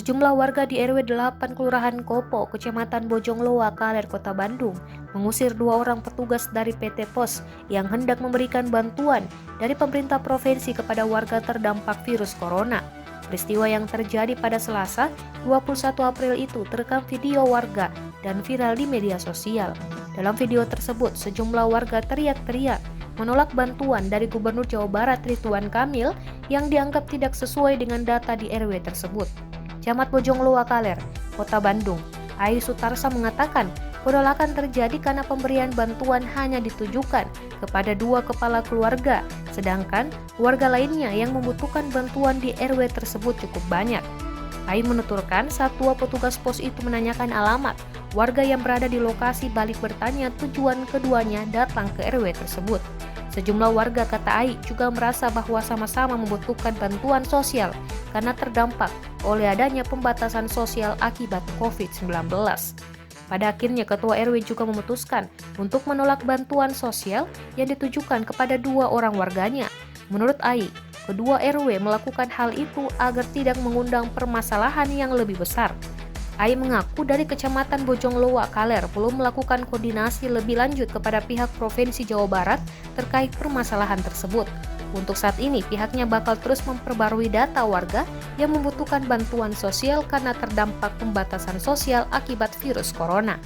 Sejumlah warga di RW 8 Kelurahan Kopo, Kecamatan Bojongloa, Kaler, Kota Bandung, mengusir 2 orang petugas dari PT Pos yang hendak memberikan bantuan dari pemerintah provinsi kepada warga terdampak virus corona. Peristiwa yang terjadi pada Selasa, 21 April itu terekam video warga dan viral di media sosial. Dalam video tersebut, sejumlah warga teriak-teriak menolak bantuan dari Gubernur Jawa Barat Ridwan Kamil yang dianggap tidak sesuai dengan data di RW tersebut. Camat Bojongloa Kaler, Kota Bandung, Ai Sutarsa mengatakan penolakan terjadi karena pemberian bantuan hanya ditujukan kepada 2 kepala keluarga, sedangkan warga lainnya yang membutuhkan bantuan di RW tersebut cukup banyak. Ai menuturkan saat 2 petugas pos itu menanyakan alamat, warga yang berada di lokasi balik bertanya tujuan keduanya datang ke RW tersebut. Sejumlah warga, kata Ai, juga merasa bahwa sama-sama membutuhkan bantuan sosial karena terdampak oleh adanya pembatasan sosial akibat COVID-19. Pada akhirnya Ketua RW juga memutuskan untuk menolak bantuan sosial yang ditujukan kepada 2 orang warganya. Menurut Ai, kedua RW melakukan hal itu agar tidak mengundang permasalahan yang lebih besar. Ai mengaku dari Kecamatan Bojongloa Kaler belum melakukan koordinasi lebih lanjut kepada pihak Provinsi Jawa Barat terkait permasalahan tersebut. Untuk saat ini, pihaknya bakal terus memperbarui data warga yang membutuhkan bantuan sosial karena terdampak pembatasan sosial akibat virus corona.